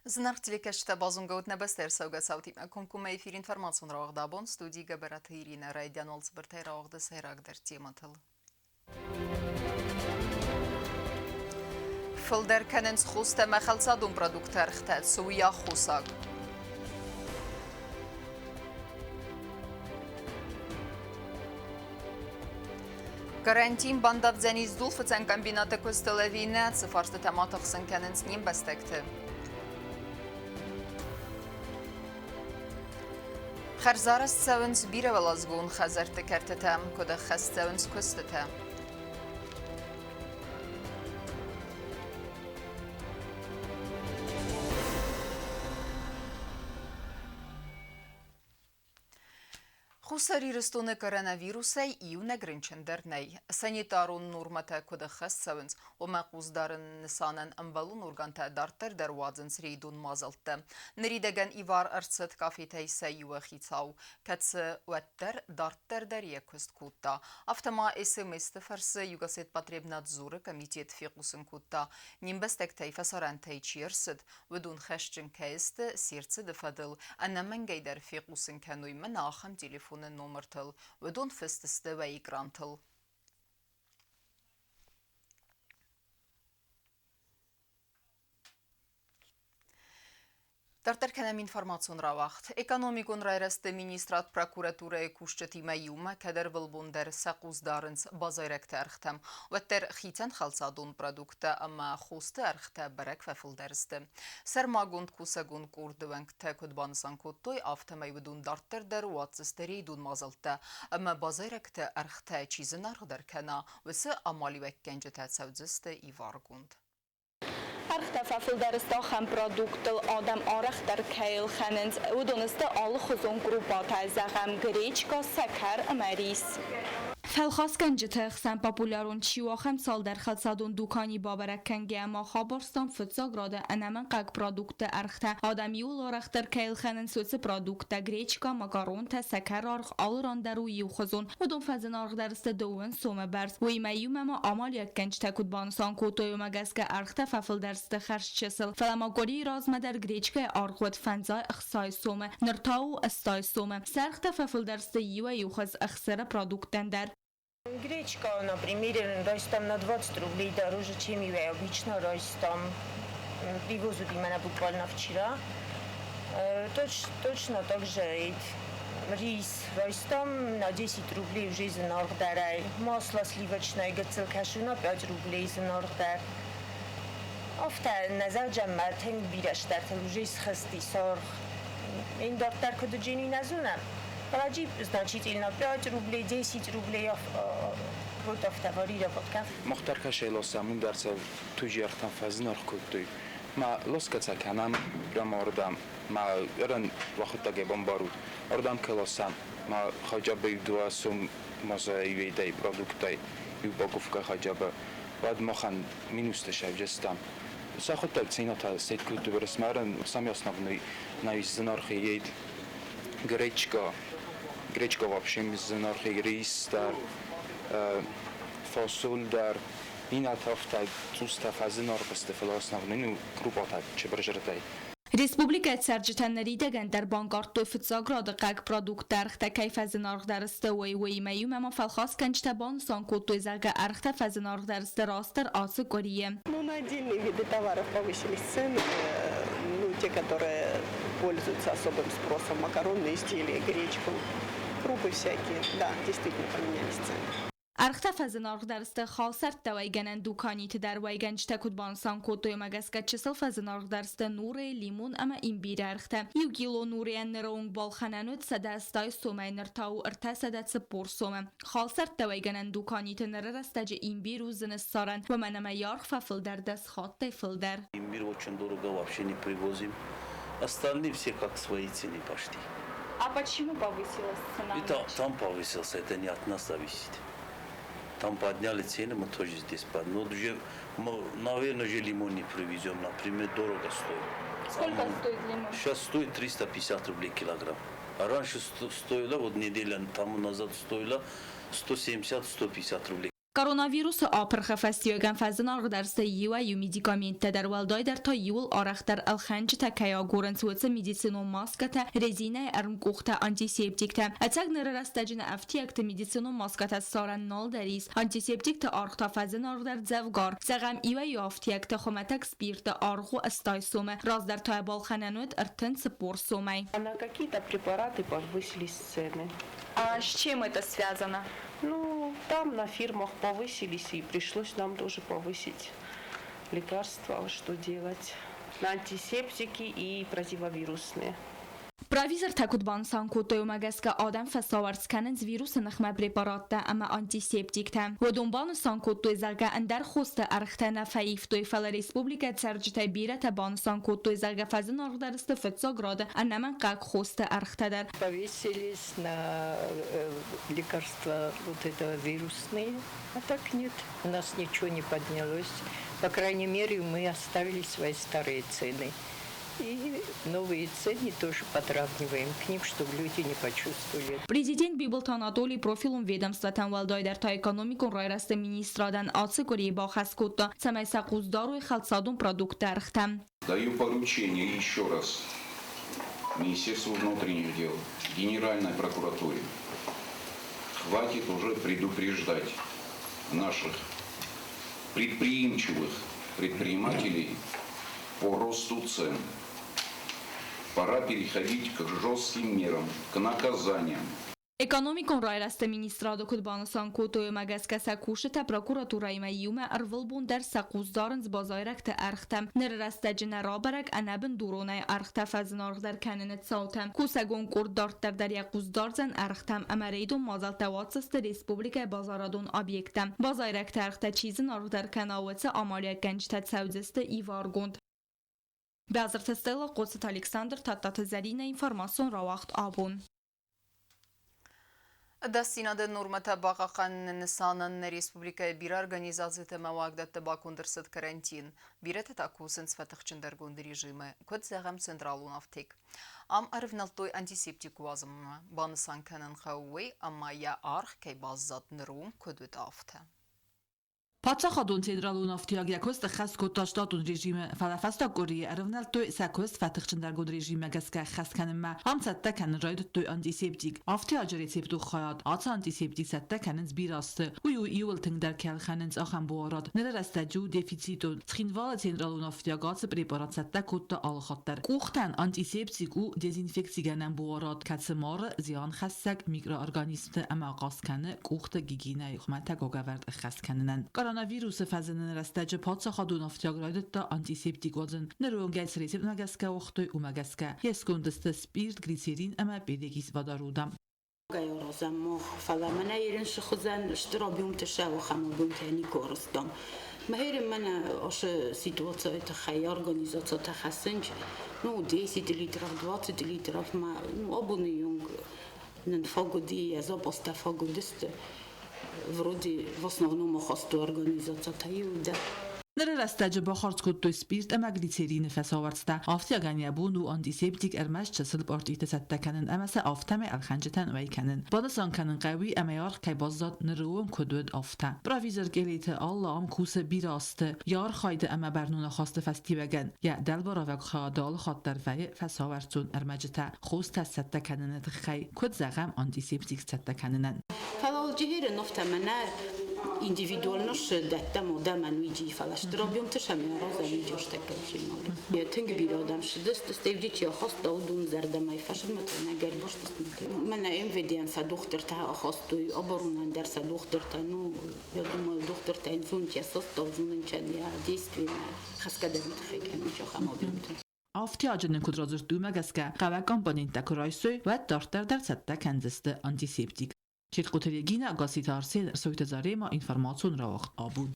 Знак телекашта базунгаут небестер сауга саути конкума эфир информацион раугдабон студии габарата Ирина Райдян олцбыртай раугда сайрагдар тематыл. Филдер кененс хуста махалсадун продуктар хтат суя хусаг. Карантин бандав зениздул фцен комбината костелевине цифарста тематахсын кененс ним бастекте. خرزارس سوونس بیره ولازگون خزرت کرتتم کده خست سوونس کستتم. Хусари рестуны коронавируса и унагринчендерней. Санитарун нурмата куда хасавенс, омакуздарын нисанен амбалун урганта дартер дервадзенс рейдун мазалты. Нридеген ивар арцет кафетей сайуа хитау. Катсы уаттер дартер дарья куст-кутта. Автома СМС-ты фарсы югасет потребнадзоры комитет фикусен кутта. Нимбестек тейфа сарантей чирсет. Ведун хэшчен кейсты сердце дефадыл. Аннаменгейдер фикусен кануй менахам телефон номертыл, ведон фестесте ва игрантыл. Դարտերքենեմ ինվորմացուն ռավաղթ, էկոնոմիկուն ռայրաստը մինիստրատ պրակուրատուրը կուշչտի մայումը կդեր վլբունդեր սակուզ դարնց բազայրեք տերխտեմ, վետեր խիցեն խալցադուն պրադուկտը ամա խուստը արխտը բրեք վեֆլդերստը։ Սերմագունդ կուսագուն կուրդվենք թե կոդբանսան կոտոյ ավթեմայ վդուն դարտեր դեր ուացստերի դուն մազալտը, ամա բազայրեկտը արխտը չիզն արխդերքենա, վսը ամալիվեք կենջետացավձստը իվարգունդ։ Archta fafildarista ham produktul adam araxtar kayl xanens udonista al xuzun grupata zagam grechka sakar amaris فالخاص کنجته خسن پاپولارون چیواخم سال در خلصادون دوکانی باورک کنگه اما خابرستان فتزاگ راده انمن قگ پرادوکت ارخته آدمیول آرختر کیل خنن سوچ پرادوکت گریچکا مکارون تا سکر آرخ آلران درو یو خزون و دون فزن آرخ درست دوون سوم برس وی میوم اما آمال یک کنجته کد بانسان کوتوی مگس که ارخته ففل درست خرش چسل فلما گوری راز مدر گریچکا آرخوت فنزای اخصای سوم نرتاو استای سوم سرخته ففل درست یو خز اخسر پرادوکتن در Гречка, например, ростом на 20 рублей дороже, чем я обычно ростом. Привозят именно буквально вчера. Точно так же рис ростом на 10 рублей уже из Нордарай. Масло сливочное, гацел кашу на 5 рублей из Нордар. Афта назар джаммат хем бираш дартел уже из хасти сорх. Ин дартар кодо джени назунам. Раджи значительно 5 рублей, 10 рублей вот автовари работка. مختار کشیلا سامون درس توجیه ارتام فزن ارکوتوی ما لسکت کنم رم آردم ما ارن وقت تجیبم بارود آردم کلاسم ما خجاب دو سوم مزایای ویدای پرودکتای یو باگوف که خجاب بعد ما خن مینوستش جستم ساخت تلسینا تا سید کلتو برسمارن سامیاس نوی زنارخیید Гречка вообще мизанархи рис дар фасол дар ин атафта туста фазинар бистефлас навнину группата чебржертай Республика Царджитанери деган در بانگارت فتزاگراد قگ پرادوکت درخت کیف از نارخ درسته وی میوم اما فالخاص کنجتبان سان کوتوی زرگ ارخت فز نارخ درسته راستر آسه گریه. Ну, на отдельные виды товаров повысились цены, те, которые пользуются особым спросом, макаронные изделия, гречку, крупы всякие, да, действительно поменялись цены. ارخت فز نارخ درسته خاصرت دویگنن دوکانیت در ویگنج تکود بانسان کوتوی مگسکت چسل فز نارخ درسته نور لیمون اما این بیر ارخته یو گیلو نوری نرونگ بالخنانوت سده استای سومه نرتاو ارته سده سپور سومه خاصرت دویگنن دوکانیت نررسته این بیر وزن سارن و منم یارخ ففل در دست خاطه فل در این بیر очень дорого вообще не привозим. Остальные все как свои цены почти. А почему повысилась цена? Это там повысился, это не от нас зависит. Там подняли цены, мы тоже здесь подняли. Но уже, наверное, уже лимон не привезем, например, дорого стоит. Сколько стоит лимон? Сейчас стоит 350 рублей килограмм. А раньше стоило, вот неделю тому назад стоило 170-150 рублей. Koronavirüsü apırxı festiyogan fazın ağırdarsa yiwa yu medikamente der valdayder ta yul araxtar alxanci ta kaya gorantsuatsa medicino maskata rezine ermkuxta antiseptikta. Atag nırarastacın aftiyakta medicino maskata saran nal deriz antiseptikta arxta fazın ağırdar zavgar. Zagam iwa yu aftiyakta xomatak spirta arxu astay sume. Razdar ta balxananut artan spor sumay. На какие-то препараты повысились цены. А с чем это связано? Ну, там на фирмах повысились, и пришлось нам тоже повысить лекарства, что делать. На антисептики и противовирусные. Провизор takudban sankotoy magaska adam fasavars kanens virus nakhma preparatta ama antiseptikta. ودنبان sankotoy zaga andar khosta arxtana faiftoy fala respublika tsarjta birata ban sankotoy zaga fazin arxdarista фацограда анаман как khosta архтадар. Повесились на лекарства вот этого вирусные, а так нет, у нас ничего не поднялось. По крайней мере, мы оставили свои старые цены. И новые цены тоже подравниваем к ним, чтобы люди не почувствовали. Президент Библ Анатолий профилум ведомствотан валдайдар та экономикон райраста министрадан ацикори ба хаскутта самайса куздару халсадун продукт архтам. Даю поручение еще раз Министерству внутренних дел, Генеральной прокуратуре. Хватит уже предупреждать наших предприимчивых предпринимателей по росту цен. Пора переходить к жестким мерам, к наказаниям. Экономикон райраста министрада кудбан санкотоy magaska sakushta prokuratura imayuma arvilbun der sakuzdarın bazayrakta arxtam nirrasta generabarak anabın durunay arxta faznargdar kaninet sautam kusagon kurdartar der yakuzdarzan arxtam amareydun mazaltawatsısta respublika bazaradun obyektam bazayrakta arxta çizin argdar kanavatsa amaliya gençtat savcısta ivargund Bazırta Stella Qodsat Alexander Tattata Zarina informasyon ravaqt abun. Դասինադը նորմատը բաղական նսանն Ռեսպուբլիկայի բիր օրգանիզացիա մավագդատը բակունդրսդ կարանտին բիրեթը տակուսն սվատխչնդեր գոնդի ռեժիմը կոդ զեղամ ցենտրալուն ավտիկ ամ արվնալտոյ անտիսեպտիկ վազմը բանսան կանն խավուի ամայա արխ կայ բազատ նրում կոդուտ ավտը Պատրախադուն ցենտրալուն ավտիագյակոստը խասկոտաշտատուն ռեժիմը ֆալաֆաստա կորիե արվնալտոյ սակոստ ֆաթխչնդարգոդ ռեժիմը գասկա խասկանմա համցատտա կանն ռայդտոյ անտիսեպտիկ ավտիաջը ռեցեպտու խայատ ացա անտիսեպտիկ սատտա կաննց բիրաստը ու իուլ թնդար քալխաննց ախան բորոդ ներաստաջու դեֆիցիտո ցինվալը ցենտրալուն ավտիագացը պրեպարատ սատտա կոտտը ալխատտար կուխտան անտիսեպտիկ ու դեզինֆեկցիգանան բորոդ կացմորը զիան խասակ միկրոօրգանիզմը ամաղասկանը կուխտը գիգինայ խմատա գոգավարդ խասկաննան Koronavirüsü fazının rastacı patsaxadun aftiagraydıtta antiseptik vazın nörongels resep nagaska oxtoy umagaska yeskundista spirt gliserin ama bedegis vadarudam. Gayozam moh falamana yerin şıxızan ştrabiyum teşavu xamubum tani korstam. Maherim mana oş situasiya taxay organizatsiya taxasınç no 10 litrов 20 litrов ma obunuyung нанфагуди я запоста фагудист вроде в основном хосту организация таюда Ներրաստաջը բախարցկոտոյ սպիրտ ամագլիցերին ֆասավարցտա ավտիագանյա բուն ու անտիսեպտիկ արմաշ չսլ պորտիտը սատտականն ամասը ավտամե արխանջտան վայկանն բանասան կանն qավի ամայար կայբազատ նրում կոդոդ ավտա պրովիզոր գելիթը ալլամ քուսը բիրաստը yar խայդը ամա բեռնունը խաստը ֆեստիվագան յա դալբարավակ խադալ խատտար վայ ֆասավարցուն արմաջտա խոստա սատտականն դխայ կոդ զաղամ անտիսեպտիկ սատտականն фалалжиһер нофтамана индивидуально шеддатта модаман виджи фалашт робим тшами роза видеош такачим я тинг биродам шдест стевдич я хост дун зардамай фашмат нагер бош мана мвдн са дохтырта хостой оборунан дерса дохтырта ну я думаю дохтырта инсунч я состовзунын чадя действенно хаскадам тхекем чохамобим Ավտիաջն կոդրոզրտում ագասկա խավական բանինտա կրայսոյ վա տարտար դարձատտա կանդստը անտիսեպտիկ Չերկոտերեգինա գասիտարսեն սոյտազարեմա ինֆորմացիոն ռաղ աբուն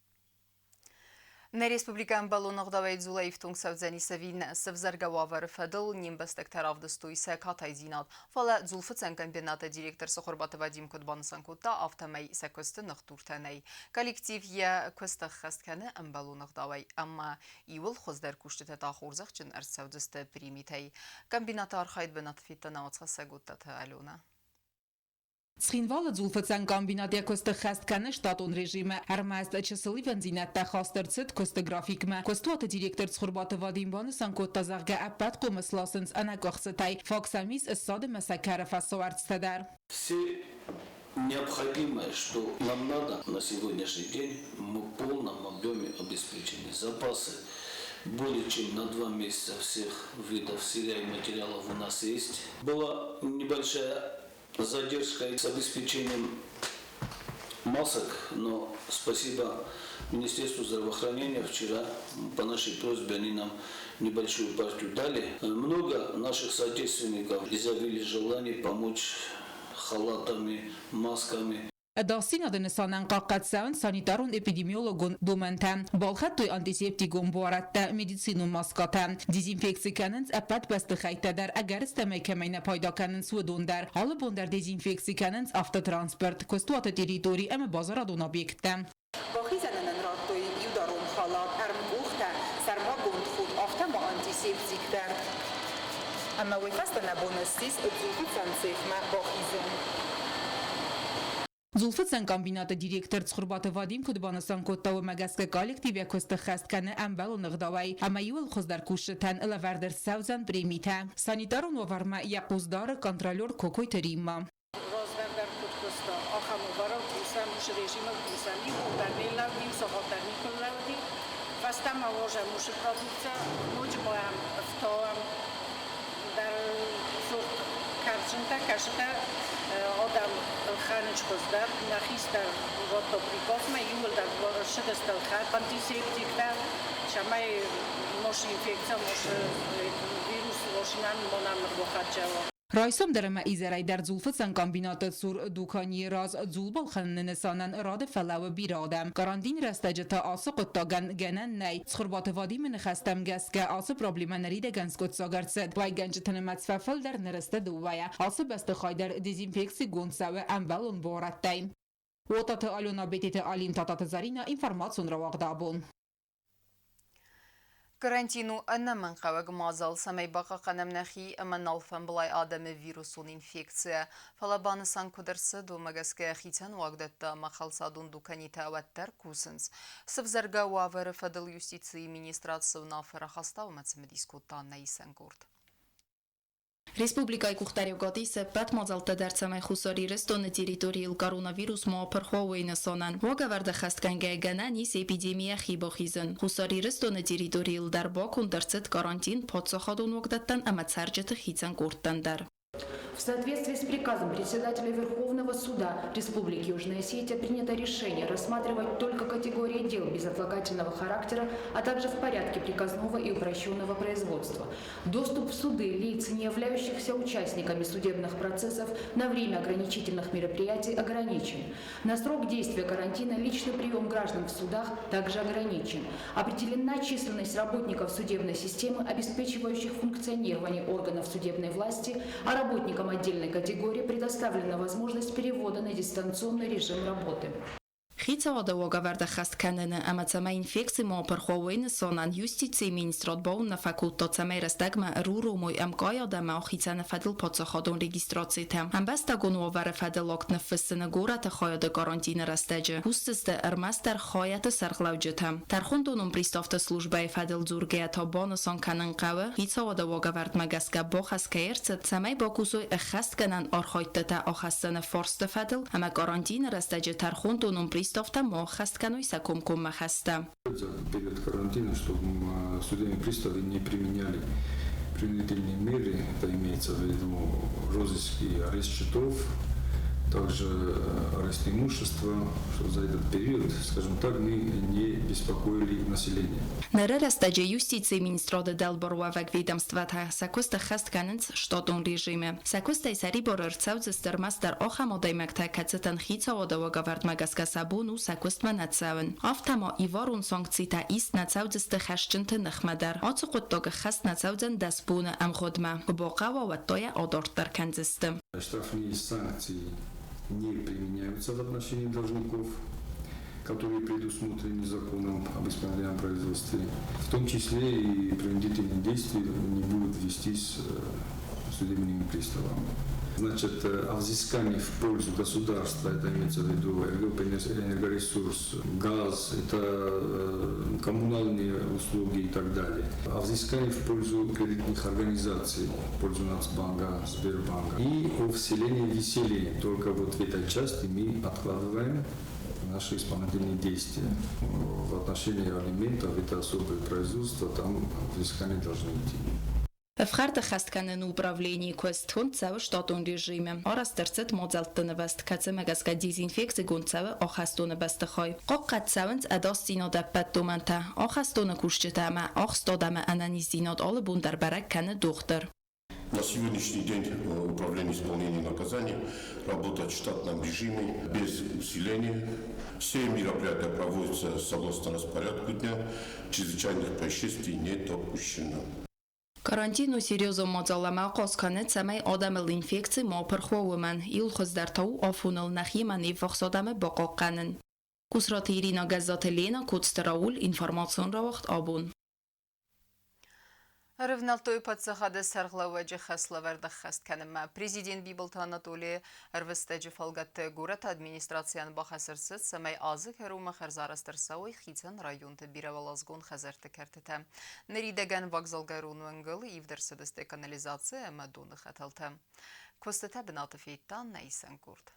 На республикан баллоногдавай зулаев тунксавзани савин савзаргававар фадл нимбастек таравдастуйса катайзинат фала зулфыцен комбината директор Сохорбата Вадим Кодбансан кутта автомай сакосты нахтуртанай коллектив я костах хастканы баллоногдавай амма иул хоздар куштета тахурзах чин арсавдысты примитай комбината архайд бенатфиттана отсаса гуттата алюна Սխինվալը ձուլվցան կամբինատի կոստը խաստկանը շտատուն ռեժիմը, հրմաստ չսլի վնձինատտա խաստրցըտ կոստը գրաֆիկմը, костуаты директор цхурбаты Вадим Бонусан Коттазарга аппат комысласынс анакохсытай, Фоксамис ссады Масакаров Ассуарцтадар. Все необходимое, что нам надо на сегодняшний день, мы в полном объеме обеспечены. Запасы более чем на 2 месяца всех видов сырья и материалов у нас есть. Была небольшая задержка с обеспечением масок, но спасибо Министерству здравоохранения. Вчера по нашей просьбе они нам небольшую партию дали. Много наших соотечественников изъявили желание помочь халатами, масками. Դասին ադենսանան կաղկացան սանիտարուն էպիդեմիոլոգուն դոմենտան, բալխատույ անտիսեպտիգոն բուարատտա մեդիցինու մասկատան, դիզինֆեքսիկանենց ապատ բաստխայտադար ագարստա մեկեմայնա պայդականենց վդոնդար, հալը բոնդար դիզինֆեքսիկանենց ավտոտրանսպորտ, կոստուատը տերիտորի əmə բազարադուն օբյեկտա. Բախիզանանն ռատոյի յուդարում խալատ, ərmbuxtə, sərmagond xud, avtəmə antiseptiklər. Əmə vəfəstənə bonussis, ötüldükən seyfmə baxizən. Զուլֆծան կամբինատը դիրեկտոր Ցխուրբատը Վադիմ Քուդբանասան կոտտավը մագասկը կոլեկտիվ յակոստը խաստկանը ամբալու նղդավայ ամայուլ խոզդար կուշտան լավարդեր սաուզան պրեմիթա սանիտարուն վարմա յակուզդարը կոնտրոլոր կոկոյ թրիմա Rozverdar kutkosta achamovara kusam už režima kusami udarnillavdim sohotarnikullavdim vastam avoja mush produkция mujmoam vtoam dar sort karchunta kashta odam khanich qozdar naxistar roto prikosma yuldar shidastal khat antiseptiklar shamay mosh infeksiya mosh virus moshinan monam roxachava Ռայսոմ դրմա իզերայ դար զուլֆծան կամբինատը ծուր դուքանի ռազ զուլբալ խնննեսանան ռադը ֆալավը բիրադամ կարանդին ռաստաջտա ասը կոտտագան գենան նայ Ցխուրբատը Վադիմը նխաստամ գասկա ասը պրոբլեմաների դեգանս կոտսագարցեդ վայ գանջը տնմացվաֆալ դար նրստը դուվայա ասը բստը խայդար դեզինֆեքսի գոնսավը ամբալուն բորատտայն Օտատը Ալյոնա Բետետը Ալին Տատատը Զարինա ինֆորմացիոն ռավաղդաբուն Карантину аннаман қаваг мазал самай бақа қанамнахи аманалфан былай адамы вируsun инфекция. Фалабаны сан кудырсы думагаске хитян уагдатта махалсадун дуканита аваттар кусынс. Сывзарга уавары фадыл юстиции министрацию нафера хастау мацамедискуттан наисан гурд. Республикայի Կուխտարյոգատիսը պատմածալտը դարձամայ խուսարի ռեստոնը տերիտորիել կորոնավիրուս մոապրխովույնը սոնան։ Ոգավարդը խաստկանգայ գանանիս էպիդեմիա խիբոխիզն։ Խուսարի ռեստոնը տերիտորիել դարբոքուն դրցետ կարանտին փոցախադուն ոգդատտան ամացարջետը խիցան կուրտանդար։ В соответствии с приказом председателя Верховного суда Республики Южная Осетия принято решение рассматривать только категории дел безотлагательного характера, а также в порядке приказного и упрощенного производства. Доступ в суды лиц, не являющихся участниками судебных процессов, на время ограничительных мероприятий ограничен. На срок действия карантина личный прием граждан в судах также ограничен. Определена численность работников судебной системы, обеспечивающих функционирование органов судебной власти, а работникам отдельной категории предоставлена возможность перевода на дистанционный режим работы. Խիցավադը ոգավարդը խաստկանենը ամացամա ինֆեկցի մոապրխովույնը սոնան յուստիցի մինիստրոտ բողունը ֆակուլտոցամայ ռստագմա ռուրումույ ամկայ ադամա օխիցանը ֆադլ պոցախոդուն ռեգիստրոցի թեմ։ Ամբաստագուն ուավարը ֆադլ ոգնը ֆսսնը գուրատը խոյոդը կարանտինը ռստաջը։ Հուստստը ըրմաստար խոյատը սարխլավջը թեմ։ Տարխունդունում պրիստովտը սլուժբայ ֆադլ զուրգեյաթո բոնուսոն կաննկավը խիցավադը ոգավարդ մագասկա բոխասկայերցը ցամայ բոկուսույ խաստկանան օրխոյտտա օխասսնը ֆորստը фадл ամա կարանտինը ռստաջը տարխունդունում Пристав-то хасткану и сакумкума хаста. Перед карантином, чтобы судебные приставы не применяли принудительные меры, это имеется в виду розыск и арест счетов, также арест имущества, что за этот период, скажем так, мы не беспокоили население. Нарера стадия юстиции министрода Делборуавак ведомствата сакуста хастканец штатун режиме. Сакуста и сарибор рцаузестер мастер охамодаймакта кацетан хицавода вагавард магаска сабуну сакустма нацавен. Автамо и ворун санкцита ист нацаузесте хашченте нахмадар. Ацукуттога хаст нацаузен даспуна амходма. Бокава ваттоя одортар канзесте. Штрафные санкции не применяются в отношении должников, которые предусмотрены законом об исполнительном производстве. В том числе и принудительные действия не будут вестись судебными приставами. Значит, о взыскании в пользу государства, это имеется в виду энергоресурс, газ, это коммунальные услуги и так далее. О взыскании в пользу кредитных организаций, в пользу Нацбанка, Сбербанка. И о вселении веселья. Только вот в этой части мы откладываем наши исполнительные действия. В отношении алиментов это особое производство, там взыскания должны идти. Վխարտը խաստկանն ուպրավլենի կոստուն ծավը շտատուն ռեժիմը արաստերցետ մոձալտը վաստկացը մագասկա դիզինֆեկցի գունցավը ոխաստոնը բաստխոյ qoqqat ծավնց ադոստինոդա պատտոմանտա ոխաստոնը կուշճտամա ոխստոդամը անանիզինոդ олы бундарбарак каны доктор. На сегодняшний день управление исполнения наказания работает в штатном режиме, без усиления. Все мероприятия проводятся согласно распорядку дня, чрезвычайных происшествий не допущено. Карантин ու սիրիոզո մոծալամա խոսքանը ցամայ ադամել ինֆեկցի մոփրխոուման իլ խոզդարտու աֆունալ նախիմանի վախսոդամը բոկոկանն Կուսրոթի Իրինա գազատելինա կուտստրաուլ ինֆորմացիոն ռավախտ աբուն Ревналтои подсахады сарглаваджи хаславерда хастканема. Президент Биболт Анатолий Рвестеджи фалгатты город администрациян бахасырсыз самай азы кәрума харзарастырсауй хитсан районты биравалазгон хазарты кәртіті. Неридеген вокзалгарун өңгіл евдерсідісті канализация әмәдуны хаталты. Көстіті бінатыфейттан нәйсен көрді.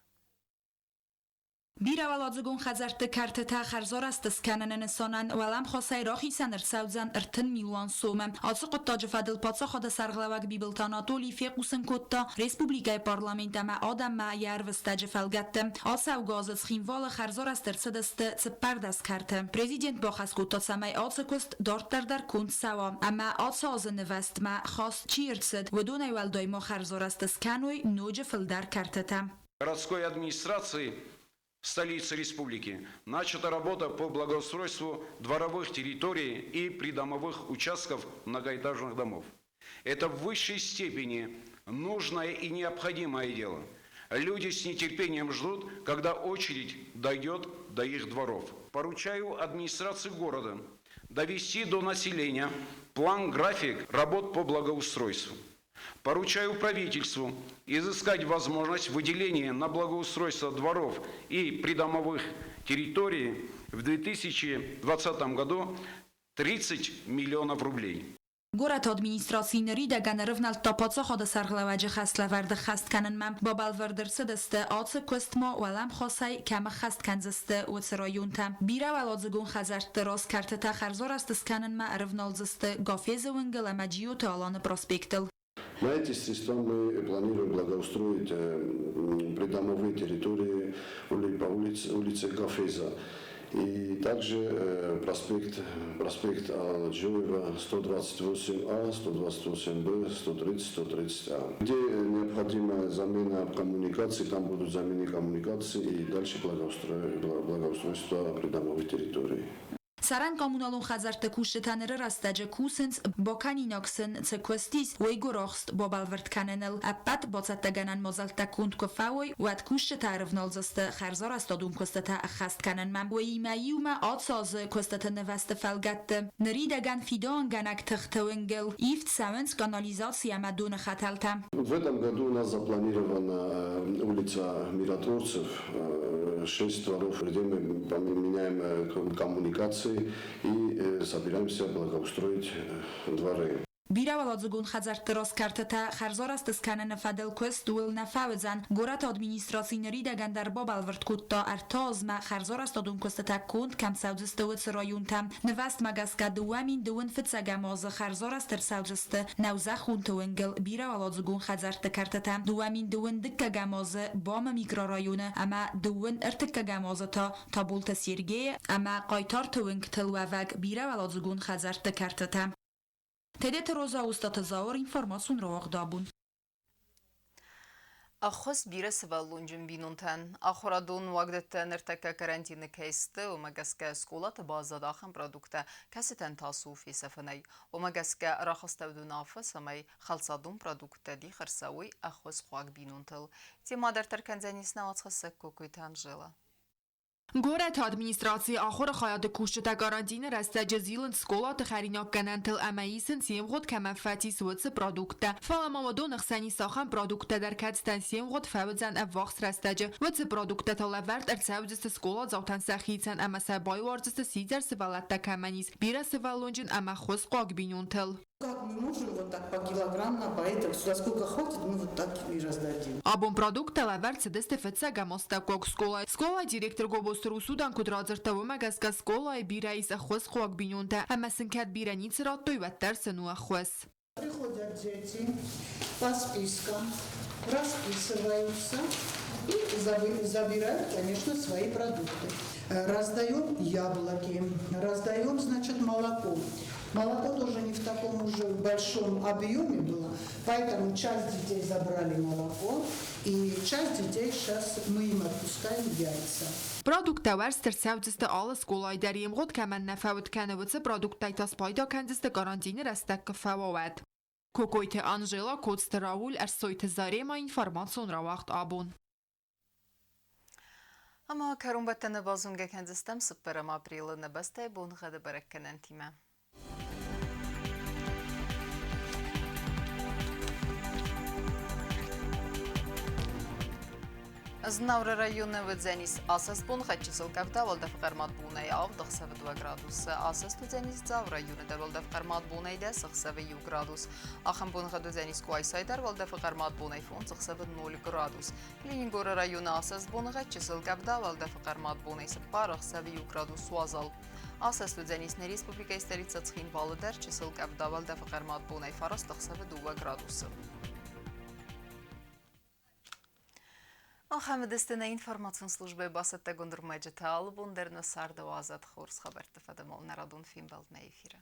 Biravaladıgın xəzərtə kərtətə xərzor astıskənənə sonan vəlam xosay roxi sənir səvzən ırtın milyon soməm. Atsı qottacı fədil patsa xoda sarğılavaq Bibılta Anatoli fequsun qotta Respublikay parlamentəmə adəmmə yervistəcə fəlgəttim. Atsav qazız xinvalı xərzor astırçıdısты çıppardas kərtə. Prezident baxas qotta səməy atsı kost dartdardar kont səva. Əmə atsı azı nivəstmə xas çirtsid və donay vəldayma xərzor astıskənoy nocı fıldar kərtətə. Городской администрации столицы республики начата работа по благоустройству дворовых территорий и придомовых участков многоэтажных домов. Это в высшей степени нужное и необходимое дело. Люди с нетерпением ждут, когда очередь дойдет до их дворов. Поручаю администрации города довести до населения план-график работ по благоустройству. Поручаю правительству изыскать возможность выделения на благоустройство дворов и придомовых территорий в 2020 году 30 миллионов рублей. Город администрацийнери даган рывнал тапаца хода сарглаваджи хаславарда хастканын мам бабалвардырсы дысты атсы көстмо валам хосай кәмі хастканзысты өтсі районта. Бира валадзыгун хазартты роз картыта харзор астысканын ма рывналзысты гафезы выңгыл амаджио аланы проспектил. На эти средства мы планируем благоустроить придомовые территории по улице Гафеза. И также проспект Аладжоева 128А, 128Б, 130, 130А. Где необходима замена коммуникаций, там будут замены коммуникаций и дальше благоустройство придомовых территорий. Saran kommunalun xazartı kuştanırı rastacı kusins bokaninoxın цекостис уйгурохст бобалвыртканенел аппат боцаттаганан мозалта кунт кофауй ват кушштарывнолзасты харзор астадун костата хастканенмам уймаюма атсазы костата неваста фалгатты нридаган фидон ганак тхтаунгел ифт савенс канализация мадуна хаталта. В этом году у нас запланирована улица Миротворцев, 6 дворов, где мы меняем коммуникации и собираемся благоустроить дворы. Biravaladıgın xazartı roz kartıta xarzor astıskənənə fədil köst duil nəfəvizən Gorat administrasiyoneri dəgən dar babalvırt kutta artazma xarzor astadun köstata kont kam savcıstı vıtsı rayuntam nivast magaska duamin duin fıtsəgamazı xarzor astır savcıstı nəvzə xuntı vingil biravaladıgın xazartı kartıta duamin duin dikkagamazı bama mikrorayunu ama duin irtikkagamazı ta tabulta sirgeye ama qaytar tüving tılvavag biravaladıgın xazartı kartıta. Tedet roza ustată zaur informasun roaq dabun. أخص بيرس بالونجن بينونتن أخرادون وقت نرتكا كارانتين كيست ومجاسكا سكولات بازد آخر برودكتا كاستن تاسو في سفني ومجاسكا راخست ودونافة سماي خلصادون برودكتا دي خرساوي أخص خواق بينونتل تي مادر تركن زانيسنا واتخصك كوكويتان جلا Գորեթ ադմինիստրացիի ախորը խայադը կուշչտա կարանտինը ռաստաջը զիլն սկոլա տխարինակ կանանտել ամայիսն սիեմղոտ կամաֆատիս վծը պրոդուկտը։ Ֆալամավադո նխսանի սախան պրոդուկտը դարքացտան սիեմղոտ ֆավուձան ավախս ռաստաջը վծը պրոդուկտը թոլավարտ արցավձստը սկոլա զավտան սախիցան ամասաբայու արձստը սիդար սվալատта կամանիս բիրա սվալոնջն ամախոս қоqbinյունթել։ Как мы можем вот так по килограмм на поэтому сюда сколько хватит, мы вот так и раздадим. Абон продукта лаверце дестефеца гамоста кок скола. Скола директор гобостру судан кудразертаву магазка скола и бирайс ахвес қоqbinյунта. Амасынкат бираницы раттой ваттар сыну ахвес. Приходят дети по спискам, расписываются и забирают, конечно, свои продукты. Раздаем яблоки, раздаем, значит, молоко. Молоко тоже не в таком уже большом объеме было, поэтому часть детей забрали молоко, и часть детей сейчас мы им отпускаем яйца. Продукта варстер савдсты алы сколай дарим год каман нафавт канавцы продуктай тас пайда кандсты карантины растак фавават. Кокойте Анжела Коцты Рауль арсойте зарема информацион равахт абон. Ama karumbatta nebazunga kandistem superam april nebaste bun gade barakkenen time. Знавра районы выдзенис асас бун хачисыл кавда волдав кармат бунай ав 92 градус. Асас тудзенис зав районы дар волдав кармат бунай да 62 градус. Ахам бун гадзенис куайсай дар волдав кармат бунай фон 0 градус. Ленингора районы асас бун хачисыл кавда волдав кармат бунай сапар 62 градус суазал. Ասաս լուձենիսների Ռեսպուբլիկայի ստերիցածխին վալը դեր չսլ կավ դավալ դավղարմատ բունայ ֆարոս տխսավը դուվա գրադուսը։ Ախամդստենա ինформацион службы басатта гондурмаджета албун дерно сарда азат хорс хабар тфадамол народун фимбалд на эфире.